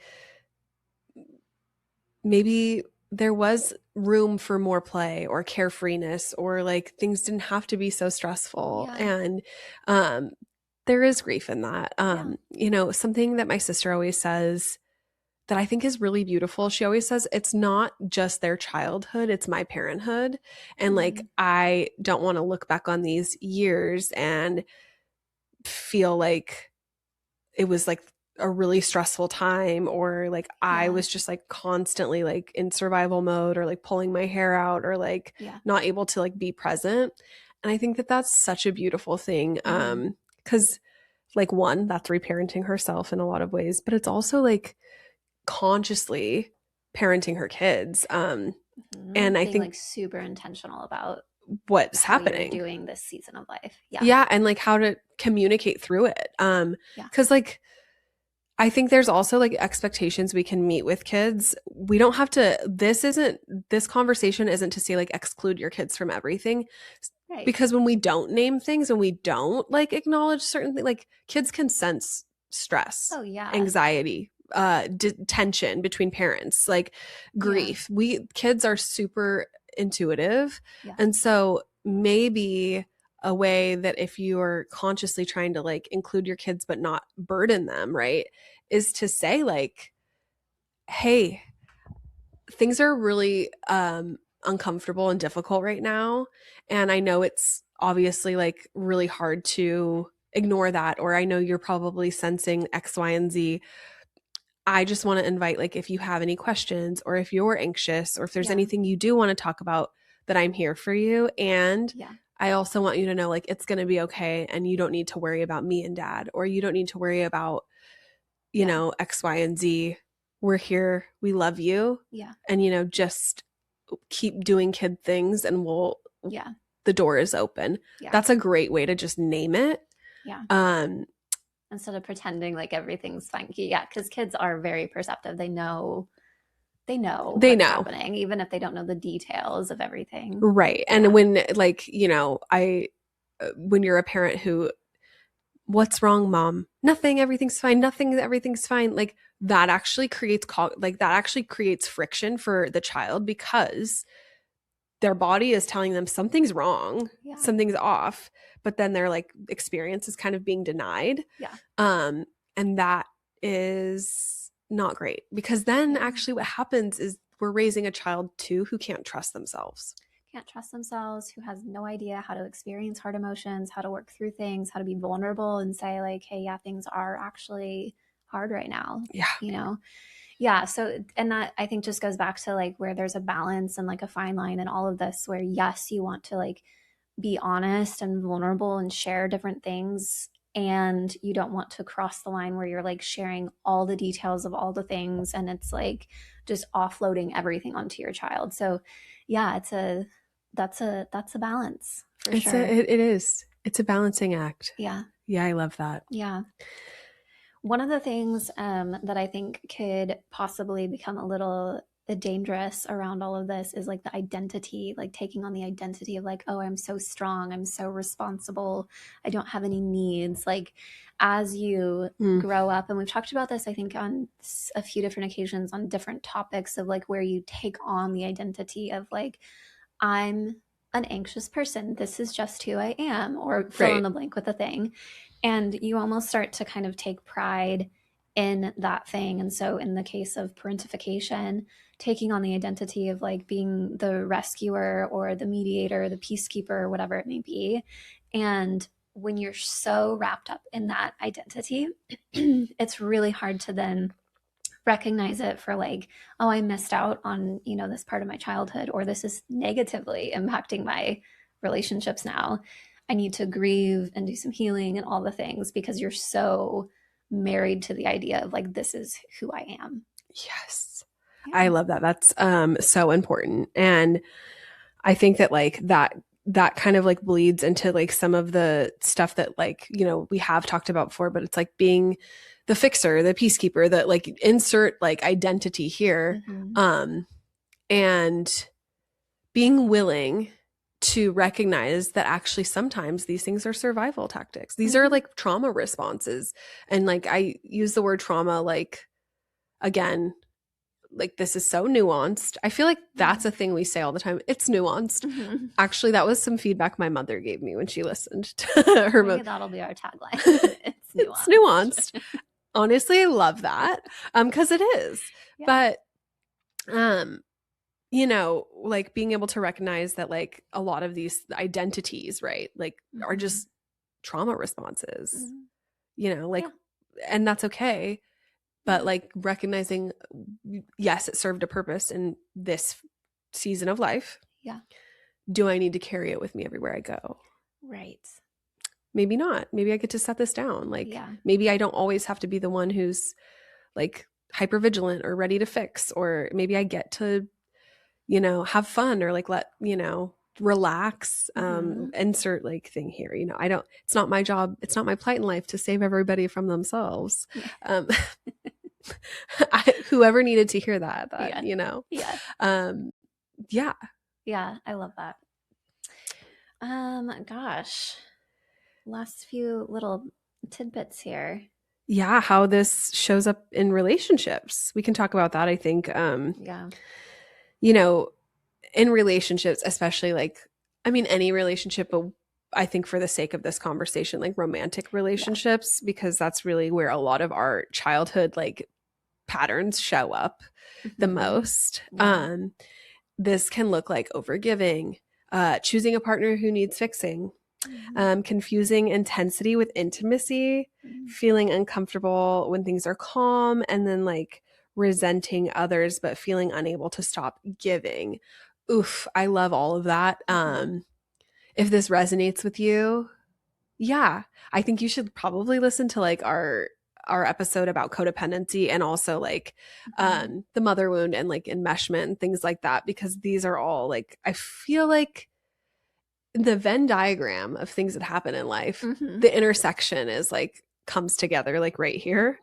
maybe there was room for more play or carefreeness, or like things didn't have to be so stressful. And there is grief in that. You know, something that my sister always says that I think is really beautiful. She always says, it's not just their childhood, it's my parenthood. And like, I don't want to look back on these years and feel like it was like a really stressful time, or like I was just like constantly like in survival mode, or like pulling my hair out, or like not able to like be present. And I think that that's such a beautiful thing. 'Cause like, one, that's reparenting herself in a lot of ways, but it's also like consciously parenting her kids. And I being think like super intentional about what's how happening you're doing this season of life. Yeah. And like how to communicate through it. Cause like, I think there's also like expectations we can meet with kids. We don't have to, this conversation isn't to say like exclude your kids from everything. Right. Because when we don't name things and we don't like acknowledge certain things, like kids can sense stress, anxiety, tension between parents, like grief. Kids are super intuitive. And so maybe a way that if you are consciously trying to like include your kids but not burden them, right, is to say like, hey, things are really uncomfortable and difficult right now, and I know it's obviously like really hard to ignore that, or I know you're probably sensing X, Y, and Z. I just want to invite, like, if you have any questions or if you're anxious or if there's anything you do want to talk about, that I'm here for you. And I also want you to know, like, it's going to be okay. And you don't need to worry about me and dad, or you don't need to worry about, you know, X, Y, and Z. We're here. We love you. Yeah. And, you know, just keep doing kid things and the door is open. Yeah. That's a great way to just name it. Yeah. Instead of pretending like everything's fine. Yeah, because kids are very perceptive. They know what's happening, even if they don't know the details of everything. Right. And when, like, you know, when you're a parent who, what's wrong, mom? Nothing, everything's fine. Nothing, everything's fine. Like, that actually creates friction for the child, because their body is telling them something's wrong, something's off, but then their like experience is kind of being denied. Yeah. And that is not great, because then actually what happens is we're raising a child too who can't trust themselves. Who has no idea how to experience hard emotions, how to work through things, how to be vulnerable and say like, hey, yeah, things are actually hard right now. Yeah. You know? Yeah. So, and that I think just goes back to like where there's a balance and like a fine line in all of this, where yes, you want to like be honest and vulnerable and share different things. And you don't want to cross the line where you're like sharing all the details of all the things. And it's like just offloading everything onto your child. So yeah, that's a balance for sure. It is. It's a balancing act. Yeah. Yeah. I love that. Yeah. One of the things that I think could possibly become a little dangerous around all of this is like the identity, like taking on the identity of like, oh, I'm so strong, I'm so responsible, I don't have any needs. Like as you grow up, and we've talked about this, I think on a few different occasions on different topics of like where you take on the identity of like, I'm an anxious person, this is just who I am, or fill in the blank with a thing. And you almost start to kind of take pride in that thing. And so in the case of parentification, taking on the identity of like being the rescuer or the mediator, the peacekeeper, whatever it may be. And when you're so wrapped up in that identity, it's really hard to then recognize it for like, oh, I missed out on, you know, this part of my childhood, or this is negatively impacting my relationships now. I need to grieve and do some healing and all the things, because you're so married to the idea of like, this is who I am. Yes. Yeah. I love that. That's so important. And I think that like that kind of like bleeds into like some of the stuff that like, you know, we have talked about before, but it's like being the fixer, the peacekeeper, that like insert like identity here. And being willing to recognize that actually sometimes these things are survival tactics. These are like trauma responses. And like I use the word trauma, like, again, like this is so nuanced. I feel like that's a thing we say all the time. It's nuanced. Actually, that was some feedback my mother gave me when she listened to her. Maybe that'll be our tagline. It's nuanced. It's nuanced. Honestly, I love that. Because it is. Yeah. But you know, like being able to recognize that like a lot of these identities, right, like are just trauma responses, you know, like, and that's okay. But like recognizing, yes, it served a purpose in this season of life. Yeah. Do I need to carry it with me everywhere I go? Right. maybe not. Maybe I get to set this down. Like maybe I don't always have to be the one who's like hypervigilant or ready to fix, or maybe I get to, you know, have fun or like let, you know, relax, insert like thing here, you know, it's not my job. It's not my plight in life to save everybody from themselves. Whoever needed to hear that, you know? Yeah. I love that. Gosh, last few little tidbits here. Yeah, how this shows up in relationships. We can talk about that, I think. You know, in relationships, especially like, I mean, any relationship, but I think for the sake of this conversation, like romantic relationships, because that's really where a lot of our childhood like patterns show up the most. This can look like overgiving, choosing a partner who needs fixing, confusing intensity with intimacy, feeling uncomfortable when things are calm, and then like resenting others but feeling unable to stop giving. Oof, I love all of that. If this resonates with you, yeah, I think you should probably listen to like our episode about codependency, and also like the mother wound and like enmeshment and things like that, because these are all like, I feel like the Venn diagram of things that happen in life, the intersection is like comes together like right here.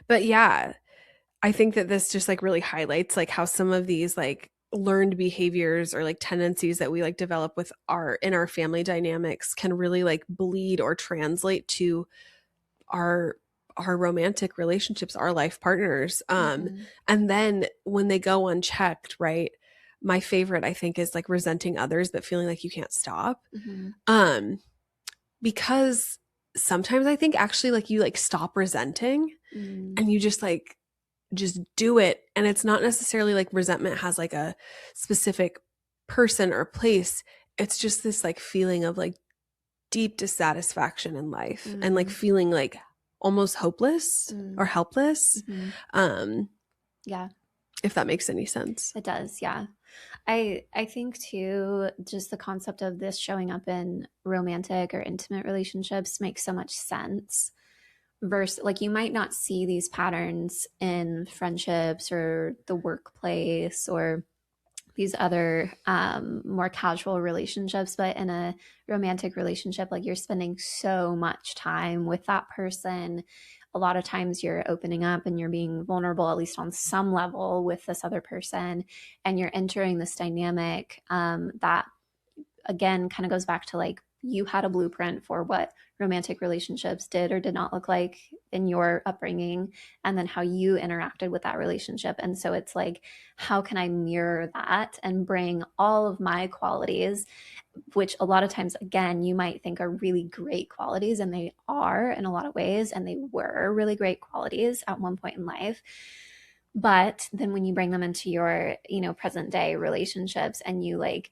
But yeah, I think that this just like really highlights like how some of these like learned behaviors or like tendencies that we like develop with in our family dynamics can really like bleed or translate to our romantic relationships, our life partners. And then when they go unchecked, right? My favorite, I think, is like resenting others, but feeling like you can't stop. Because sometimes I think actually like you like stop resenting and you just like, just do it. And it's not necessarily like resentment has like a specific person or place. It's just this like feeling of like deep dissatisfaction in life and like feeling like almost hopeless or helpless. If that makes any sense. It does. I think too, just the concept of this showing up in romantic or intimate relationships makes so much sense. Versus, like, you might not see these patterns in friendships or the workplace or these other more casual relationships, but in a romantic relationship, like, you're spending so much time with that person. A lot of times you're opening up and you're being vulnerable, at least on some level, with this other person, and you're entering this dynamic that again kind of goes back to like, you had a blueprint for what romantic relationships did or did not look like in your upbringing, and then how you interacted with that relationship. And so it's like, how can I mirror that and bring all of my qualities, which a lot of times, again, you might think are really great qualities, and they are in a lot of ways, and they were really great qualities at one point in life. But then when you bring them into your, present day relationships, and you like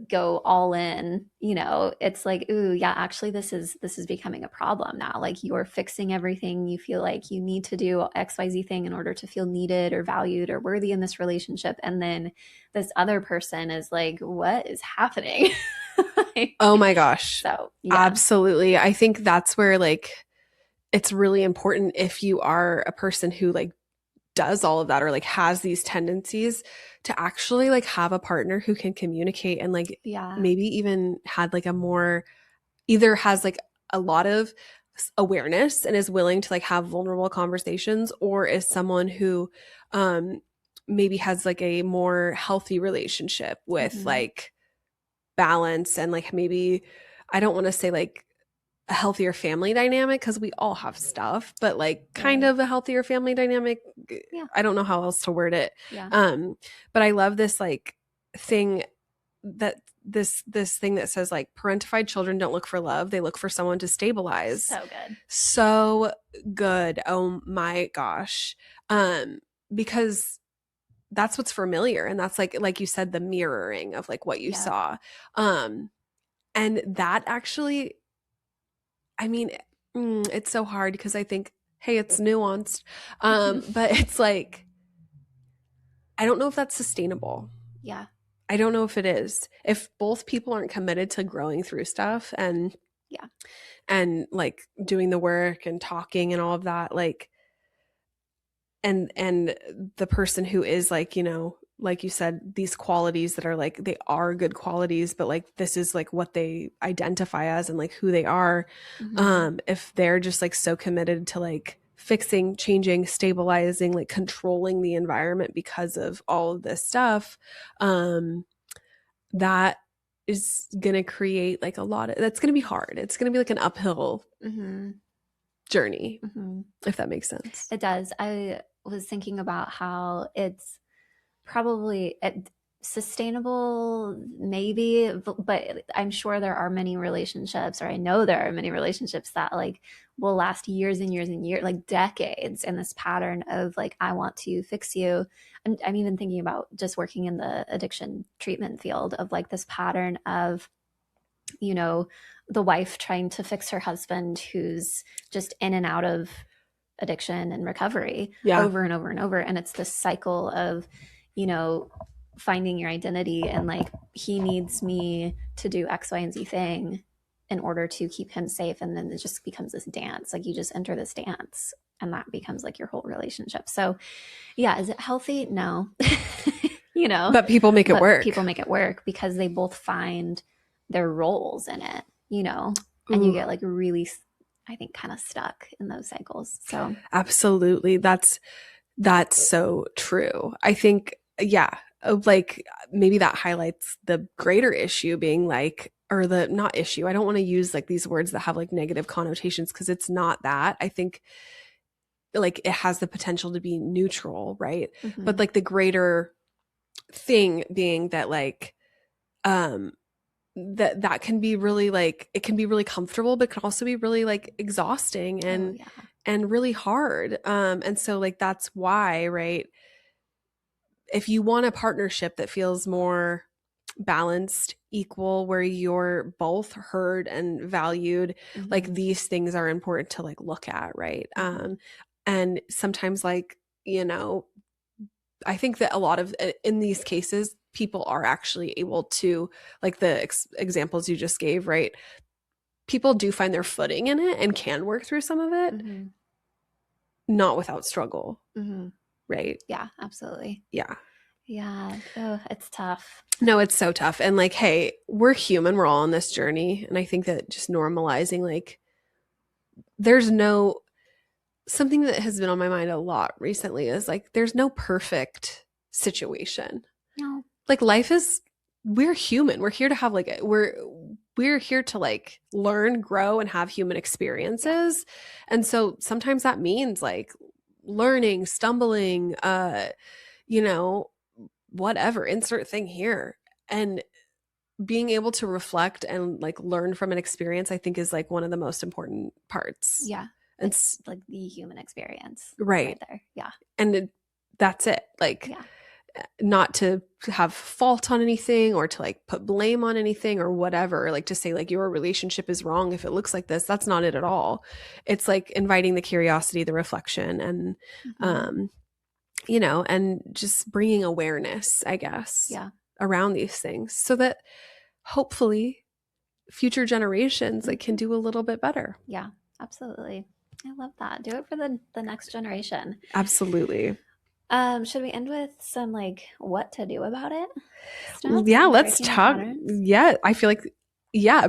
go all in, it's like, ooh, yeah, actually this is becoming a problem now. Like, you're fixing everything. You feel like you need to do XYZ thing in order to feel needed or valued or worthy in this relationship. And then this other person is like, what is happening? Oh my gosh. So absolutely. I think that's where like, it's really important, if you are a person who like does all of that or like has these tendencies, to actually like have a partner who can communicate and like maybe even had like a more, either has like a lot of awareness and is willing to like have vulnerable conversations, or is someone who maybe has like a more healthy relationship with like balance, and like maybe, I don't want to say like a healthier family dynamic, because we all have stuff, but like kind of a healthier family dynamic. I don't know how else to word it. But I love this like thing that this thing that says like, parentified children don't look for love, they look for someone to stabilize. So good. Oh my gosh. Because that's what's familiar, and that's like you said, the mirroring of like what you saw. And that actually, I mean, it's so hard, because I think, hey, it's nuanced. But it's like, I don't know if that's sustainable. I don't know if it is. If both people aren't committed to growing through stuff and like doing the work and talking and all of that, like, and the person who is like, you know, like you said, these qualities that are like, they are good qualities, but like this is like what they identify as and like who they are. If they're just like so committed to like fixing, changing, stabilizing, like controlling the environment because of all of this stuff, that is going to create like a lot of, that's going to be hard. It's going to be like an uphill journey, if that makes sense. It does. I was thinking about how it's probably sustainable, maybe, but I'm sure there are many relationships, or I know there are many relationships that like will last years and years and years, like decades, in this pattern of like, I want to fix you. And I'm even thinking about just working in the addiction treatment field of like this pattern of, you know, the wife trying to fix her husband who's just in and out of addiction and recovery over and over and over. And it's this cycle of, you know, finding your identity and like, he needs me to do X, Y, and Z thing in order to keep him safe. And then it just becomes this dance. Like you just enter this dance and that becomes like your whole relationship. So yeah, is it healthy? No. You know, but people make it work. People make it work because they both find their roles in it, you know, and you get like really, I think, kind of stuck in those cycles. So absolutely. That's so true. I think, yeah, like maybe that highlights the greater issue being like, or the not issue. I don't want to use like these words that have like negative connotations because it's not that. I think like it has the potential to be neutral, right? But like the greater thing being that like, that can be really like, it can be really comfortable, but can also be really like exhausting and and really hard. And so like that's why, right, if you want a partnership that feels more balanced, equal, where you're both heard and valued, like these things are important to like look at, right? And sometimes like, you know, I think that a lot of, in these cases, people are actually able to, like the examples you just gave, right? People do find their footing in it and can work through some of it, not without struggle, right? Yeah, absolutely. Yeah. Yeah. Oh, it's tough. No, it's so tough. And like, hey, we're human. We're all on this journey. And I think that just normalizing, like, there's no, something that has been on my mind a lot recently is like, there's no perfect situation. No. Like life is, we're human. We're here to have like, we're here to like learn, grow, and have human experiences. And so sometimes that means like learning, stumbling, you know, whatever, insert thing here. And being able to reflect and like learn from an experience, I think is like one of the most important parts. Yeah. It's like the human experience. Right there. Yeah. And that's it. Like, not to have fault on anything or to like put blame on anything or whatever, like to say like your relationship is wrong if it looks like this. That's not it at all. It's like inviting the curiosity, the reflection, and you know, and just bringing awareness, I guess, around these things so that hopefully future generations like can do a little bit better. Yeah, absolutely. I love that. Do it for the next generation. Absolutely. Should we end with some like what to do about it stuff? Yeah, let's talk. Yeah, I feel like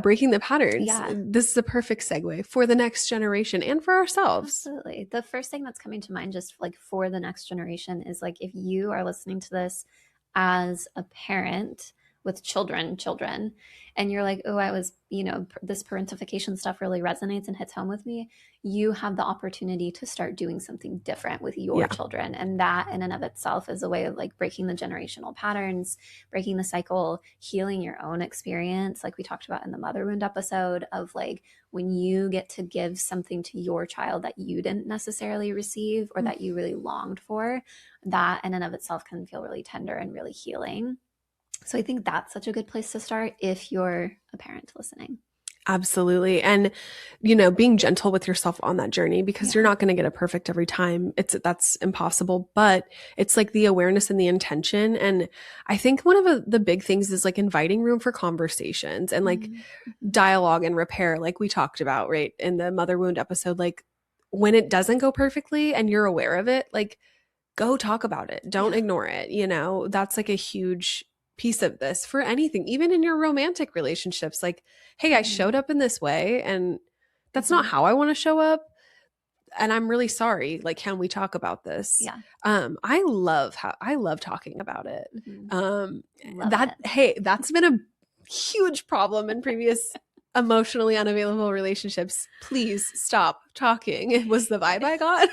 breaking the patterns. Yeah. This is a perfect segue for the next generation and for ourselves. Absolutely. The first thing that's coming to mind just like for the next generation is like if you are listening to this as a parent with children, and you're like, oh, I was, you know, this parentification stuff really resonates and hits home with me, you have the opportunity to start doing something different with your children. And that in and of itself is a way of like breaking the generational patterns, breaking the cycle, healing your own experience. Like we talked about in the mother wound episode of like, when you get to give something to your child that you didn't necessarily receive or that you really longed for, that in and of itself can feel really tender and really healing. So I think that's such a good place to start if you're a parent listening. Absolutely. And, being gentle with yourself on that journey, because you're not going to get it perfect every time. That's impossible, but it's like the awareness and the intention. And I think one of the big things is like inviting room for conversations and like dialogue and repair, like we talked about, right, in the mother wound episode. Like when it doesn't go perfectly and you're aware of it, like go talk about it. Don't ignore it. That's like a huge piece of this for anything, even in your romantic relationships. Like, hey, I showed up in this way and that's not how I want to show up. And I'm really sorry. Like, can we talk about this? Yeah. I love talking about it. Hey, that's been a huge problem in previous emotionally unavailable relationships. Please stop talking. It was the vibe I got.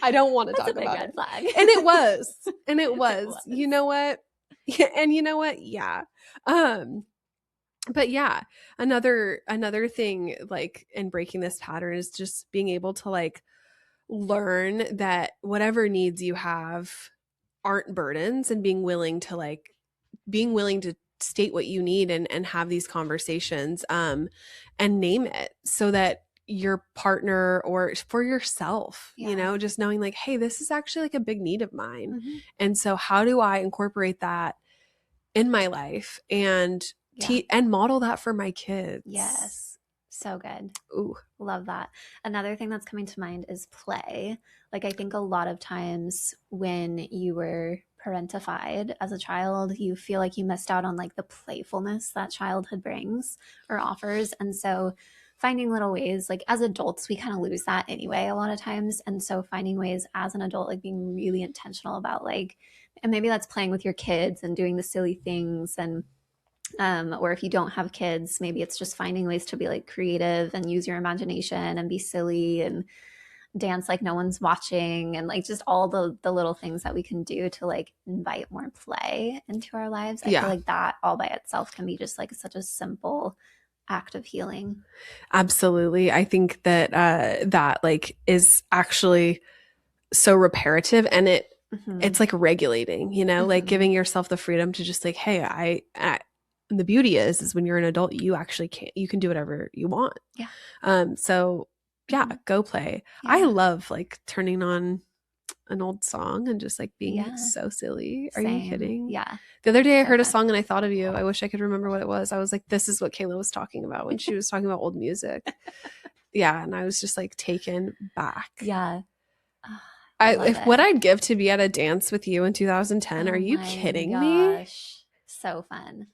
I don't want to talk about it. Flag. And it was. And it was. You know what? Yeah, and you know what? Yeah. But yeah, another thing like in breaking this pattern is just being able to like learn that whatever needs you have aren't burdens, and being willing to state what you need and have these conversations and name it, so that your partner or for yourself, just knowing like, hey, this is actually like a big need of mine. And so how do I incorporate that in my life and and model that for my kids? Yes. So good. Ooh. Love that. Another thing that's coming to mind is play. Like, I think a lot of times when you were parentified as a child, you feel like you missed out on like the playfulness that childhood brings or offers. And so finding little ways, like as adults, we kind of lose that anyway a lot of times. And so finding ways as an adult, like being really intentional about like, and maybe that's playing with your kids and doing the silly things, and or if you don't have kids, maybe it's just finding ways to be like creative and use your imagination and be silly and dance like no one's watching, and like just all the little things that we can do to like invite more play into our lives. I feel like that all by itself can be just like such a simple act of healing. Absolutely. I think that that like is actually so reparative, and it's like regulating, like giving yourself the freedom to just like, hey, I and the beauty is when you're an adult, you can do whatever you want. Yeah. So yeah, go play. Yeah. I love like turning on an old song and just like being so silly. Are you kidding? Yeah. The other day I heard a song and I thought of you. I wish I could remember what it was. I was like, this is what Kayla was talking about when she was talking about old music. Yeah. And I was just like taken back. Yeah. What I'd give to be at a dance with you in 2010. Are you kidding me? So fun.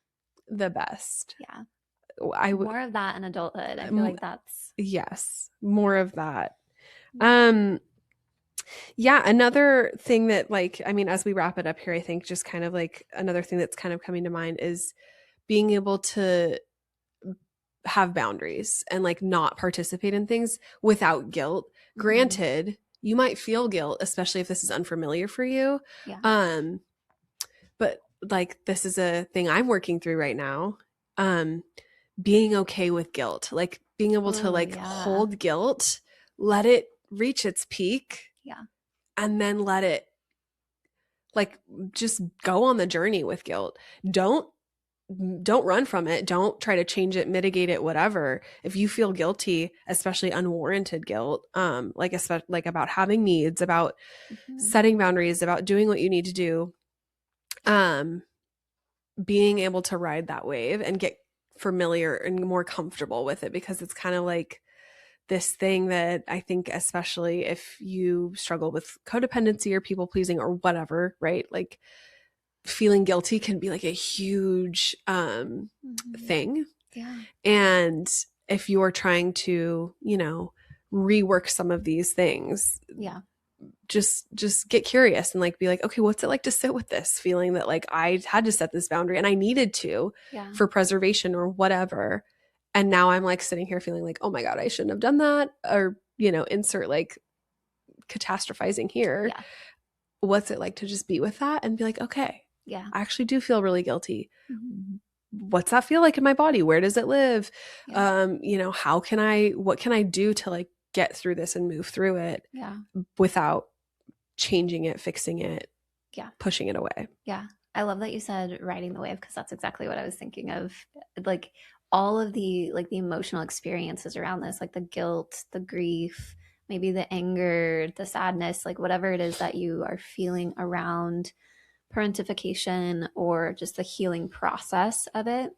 The best. Yeah. More of that in adulthood. I feel like that's. Yes. More of that. Yeah. Another thing that like, I mean, as we wrap it up here, I think just kind of like another thing that's kind of coming to mind is being able to have boundaries and like not participate in things without guilt. Granted, you might feel guilt, especially if this is unfamiliar for you. Yeah. But like, this is a thing I'm working through right now. Being okay with guilt, like being able to like hold guilt, let it reach its peak. Yeah. And then let it like just go on the journey with guilt. Don't run from it. Don't try to change it, mitigate it, whatever. If you feel guilty, especially unwarranted guilt, like about having needs, about setting boundaries, about doing what you need to do, being able to ride that wave and get familiar and more comfortable with it, because it's kind of like this thing that I think, especially if you struggle with codependency or people pleasing or whatever, right? Like feeling guilty can be like a huge thing. Yeah. And if you're trying to, rework some of these things, just get curious and like be like, okay, what's it like to sit with this feeling that like I had to set this boundary and I needed to for preservation or whatever. And now I'm like sitting here feeling like, oh my God, I shouldn't have done that. Or, insert like catastrophizing here. Yeah. What's it like to just be with that and be like, okay, yeah, I actually do feel really guilty. What's that feel like in my body? Where does it live? Yeah. What can I do to like get through this and move through it without changing it, fixing it, pushing it away? Yeah. I love that you said riding the wave, because that's exactly what I was thinking of. Like all of the like the emotional experiences around this, like the guilt, the grief, maybe the anger, the sadness, like whatever it is that you are feeling around parentification or just the healing process of it,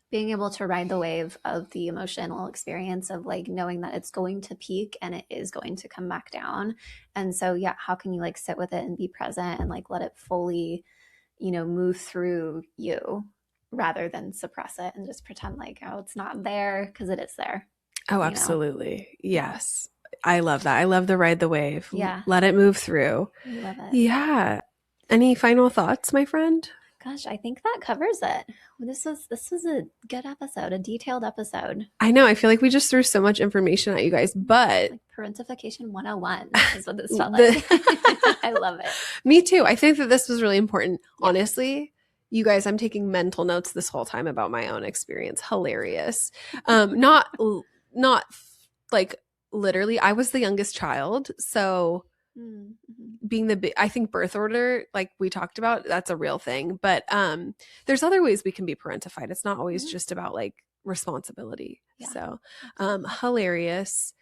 being able to ride the wave of the emotional experience of like knowing that it's going to peak and it is going to come back down. And so, yeah, how can you like sit with it and be present and like let it fully, move through you rather than suppress it and just pretend like, oh, it's not there, because it is there. Oh, absolutely. Yes. I love that. I love the ride the wave. Yeah. Let it move through. I love it. Yeah. Any final thoughts, my friend? Gosh, I think that covers it. This was a good episode, a detailed episode. I know. I feel like we just threw so much information at you guys, but like Parentification 101 is what this felt like. I love it. Me too. I think that this was really important. Yeah. Honestly, you guys, I'm taking mental notes this whole time about my own experience. Hilarious. Not like literally, I was the youngest child. So being I think birth order, like we talked about, that's a real thing. But there's other ways we can be parentified. It's not always just about like responsibility. Yeah. So hilarious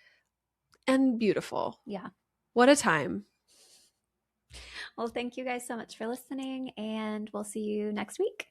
and beautiful. Yeah. What a time. Well, thank you guys so much for listening, and we'll see you next week.